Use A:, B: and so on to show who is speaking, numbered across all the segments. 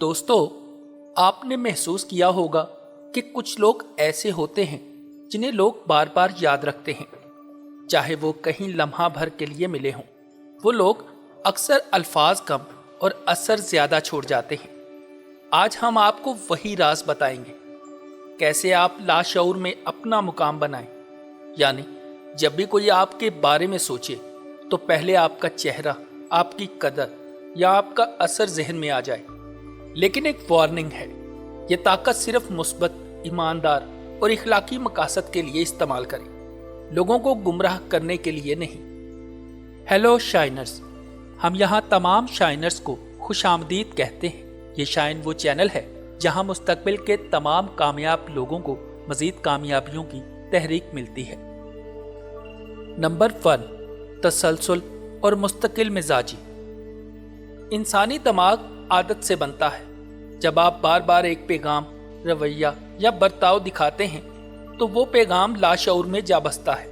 A: दोस्तों, आपने महसूस किया होगा कि कुछ लोग ऐसे होते हैं जिन्हें लोग बार बार याद रखते हैं, चाहे वो कहीं लम्हा भर के लिए मिले हों। वो लोग अक्सर अल्फाज कम और असर ज्यादा छोड़ जाते हैं। आज हम आपको वही राज बताएंगे, कैसे आप लाशऊर में अपना मुकाम बनाएं। यानी जब भी कोई आपके बारे में सोचे तो पहले आपका चेहरा, आपकी कदर या आपका असर जहन में आ जाए। लेकिन एक वार्निंग है, ये ताकत सिर्फ मुस्बत, ईमानदार और इखलाकी मकासद के लिए इस्तेमाल करें, लोगों को गुमराह करने के लिए नहीं। हेलो शाइनर्स, हम यहाँ तमाम शाइनर्स को खुशामदीद कहते हैं। ये शाइन वो चैनल है जहाँ मुस्तकबिल के तमाम कामयाब लोगों को मजीद कामयाबियों की तहरीक मिलती है। नंबर 1, तसलसल और मुस्तकिल मिजाजी। इंसानी दिमाग आदत से बनता है। जब आप बार बार एक पैगाम, रवैया या बर्ताव दिखाते हैं तो वो पैगाम लाशऊर में जा बसता है।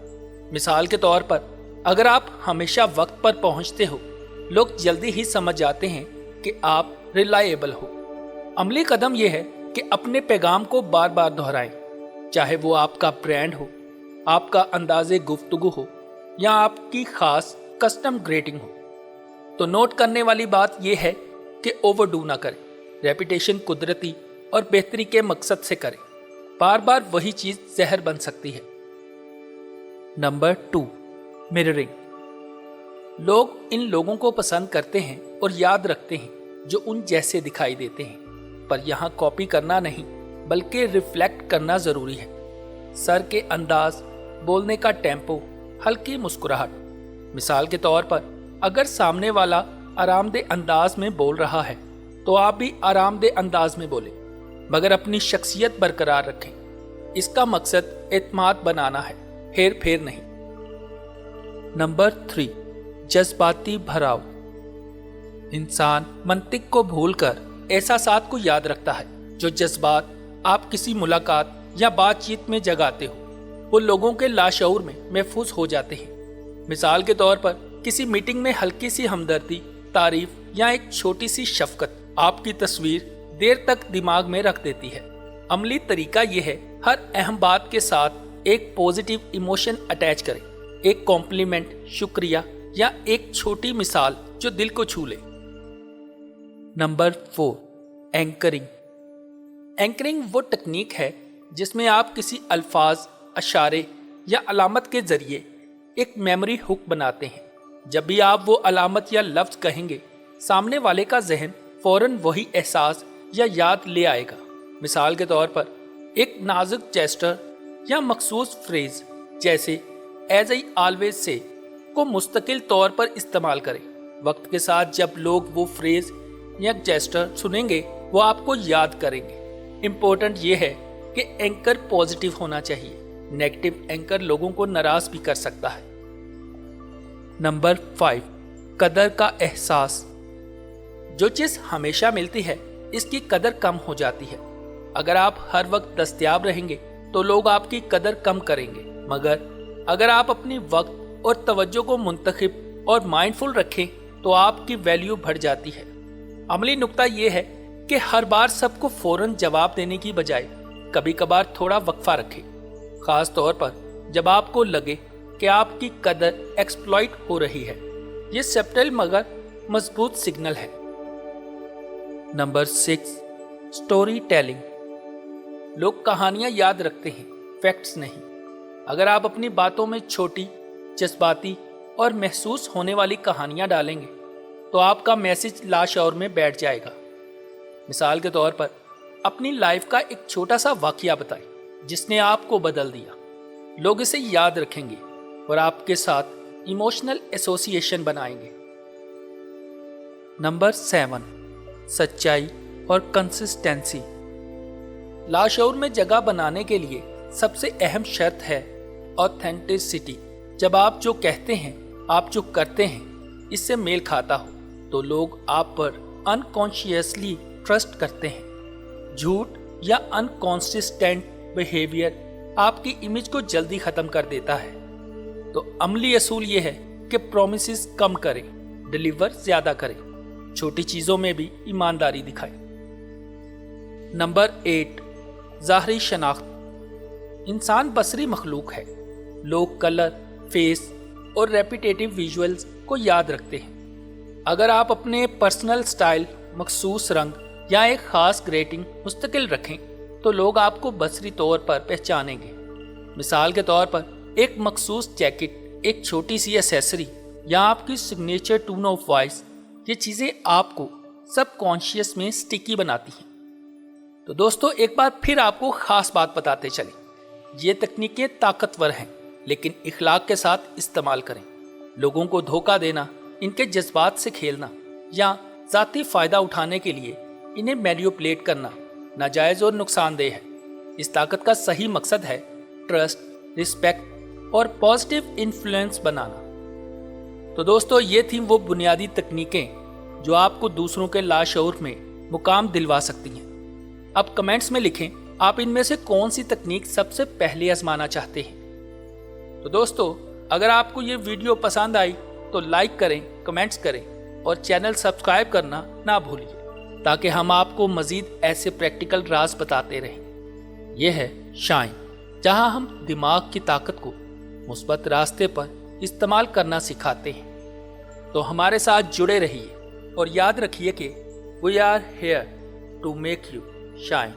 A: मिसाल के तौर पर, अगर आप हमेशा वक्त पर पहुंचते हो, लोग जल्दी ही समझ जाते हैं कि आप रिलायबल हो। अमली कदम यह है कि अपने पैगाम को बार बार दोहराएं, चाहे वो आपका ब्रांड हो, आपका अंदाजे गुफ्तगू हो या आपकी खास कस्टम ग्रेटिंग हो। तो नोट करने वाली बात यह है कि ओवरडू ना करें। रेपुटेशन कुदरती और बेहतरी के मकसद से करें। बार बार वही चीज जहर बन सकती है। Number 2, mirroring. लोग इन लोगों को पसंद करते हैं और याद रखते हैं जो उन जैसे दिखाई देते हैं, पर यहाँ कॉपी करना नहीं बल्कि रिफ्लेक्ट करना जरूरी है। सर के अंदाज, बोलने का टेम्पो, हल्की मुस्कुराहट। मिसाल के तौर पर, अगर सामने वाला आरामदेह अंदाज में बोल रहा है तो आप भी आरामदेह अंदाज में बोलें, मगर अपनी शख्सियत बरकरार रखें। इसका मकसद एतमाद बनाना है, हेर फेर नहीं। नंबर 3, जज्बाती भराव। इंसान मंतिक को भूलकर एहसासात को याद रखता है। जो जज्बात आप किसी मुलाकात या बातचीत में जगाते हो वो लोगों के लाशऊर में महफूज हो जाते हैं। मिसाल के तौर पर, किसी मीटिंग में हल्की सी हमदर्दी, तारीफ या एक छोटी सी शफकत आपकी तस्वीर देर तक दिमाग में रख देती है। अमली तरीका यह है, हर अहम बात के साथ एक पॉजिटिव इमोशन अटैच करें। एक कॉम्प्लीमेंट, शुक्रिया या एक छोटी मिसाल जो दिल को छू ले। Number 4, anchoring. एंकरिंग वो टेक्निक है जिसमें आप किसी अल्फाज, अशारे या अलामत के जरिए एक मेमोरी हुक बनाते हैं। जब भी आप वो अलामत या लफ्ज कहेंगे, सामने वाले का जहन फौरन वही एहसास या याद ले आएगा। मिसाल के तौर पर, एक नाजुक जेस्टर या मखसूस फ्रेज जैसे एज आई ऑलवेज से को मुस्तकिल तौर पर इस्तेमाल करें। वक्त के साथ जब लोग वो फ्रेज या जेस्टर सुनेंगे वो आपको याद करेंगे। इम्पोर्टेंट ये है कि एंकर पॉजिटिव होना चाहिए। नेगेटिव एंकर लोगों को नाराज भी कर सकता है। नंबर 5, कदर का एहसास। जो चीज हमेशा मिलती है इसकी कदर कम हो जाती है। अगर आप हर वक्त दस्तयाब रहेंगे तो लोग आपकी कदर कम करेंगे, मगर अगर आप अपनी वक्त और तवज्जो को मुंतखब और माइंडफुल रखें तो आपकी वैल्यू बढ़ जाती है। अमली नुक्ता यह है कि हर बार सबको फौरन जवाब देने की बजाय कभी कभार थोड़ा वक्फा रखें, खास तौर पर जब आपको लगे कि आपकी कदर एक्सप्लॉइट हो रही है। ये सब्टल मगर मजबूत सिग्नल है। Number 6, story telling. लोग कहानियां याद रखते हैं, फैक्ट्स नहीं। अगर आप अपनी बातों में छोटी, जज्बाती और महसूस होने वाली कहानियां डालेंगे तो आपका मैसेज लाशऊर में बैठ जाएगा। मिसाल के तौर पर, अपनी लाइफ का एक छोटा सा वाकया बताएं जिसने आपको बदल दिया। लोग इसे याद रखेंगे और आपके साथ इमोशनल एसोसिएशन बनाएंगे। नंबर 7, सच्चाई और कंसिस्टेंसी। लाशऊर में जगह बनाने के लिए सबसे अहम शर्त है ऑथेंटिसिटी। जब आप जो कहते हैं, आप जो करते हैं, इससे मेल खाता हो तो लोग आप पर अनकॉन्शियसली ट्रस्ट करते हैं। झूठ या अनकॉन्सिस्टेंट बिहेवियर आपकी इमेज को जल्दी खत्म कर देता है। तो अमली असूल ये है कि प्रॉमिसेस कम करें, डिलीवर ज्यादा करें, छोटी चीजों में भी ईमानदारी दिखाएं। नंबर 8, ज़ाहरी शनाख्त। इंसान बसरी मखलूक है। लोग कलर, फेस और रेपिटेटिव विजुअल्स को याद रखते हैं। अगर आप अपने पर्सनल स्टाइल, मखसूस रंग या एक ख़ास ग्रेटिंग मुस्तकिल रखें तो लोग आपको बसरी तौर पर पहचानेंगे। मिसाल के तौर पर एक मखसूस जैकेट, एक छोटी सी एसेसरी या आपकी सिग्नेचर टोन ऑफ वॉइस, ये चीज़ें आपको सबकॉन्शियस में स्टिकी बनाती हैं। तो दोस्तों, एक बार फिर आपको ख़ास बात बताते चलें, ये तकनीकें ताकतवर हैं लेकिन इखलाक के साथ इस्तेमाल करें। लोगों को धोखा देना, इनके जज्बात से खेलना या ज़ाती फ़ायदा उठाने के लिए इन्हें मैनिपुलेट करना नाजायज़ और नुकसानदेह है। इस ताकत का सही मकसद है ट्रस्ट, रिस्पेक्ट और पॉजिटिव इन्फ्लुएंस बनाना। तो दोस्तों, ये थी वो बुनियादी तकनीकें जो आपको दूसरों के लाशऊर में मुकाम दिलवा सकती हैं। अब कमेंट्स में लिखें आप इनमें से कौन सी तकनीक सबसे पहले आजमाना चाहते हैं। तो दोस्तों, अगर आपको ये वीडियो पसंद आई तो लाइक करें, कमेंट्स करें और चैनल सब्सक्राइब करना ना भूलिए ताकि हम आपको मज़ीद ऐसे प्रैक्टिकल राज बताते रहें। यह है शाइन, जहां हम दिमाग की ताकत को मुस्बत रास्ते पर इस्तेमाल करना सिखाते हैं। तो हमारे साथ जुड़े रहिए और याद रखिए कि we are here to make you shine.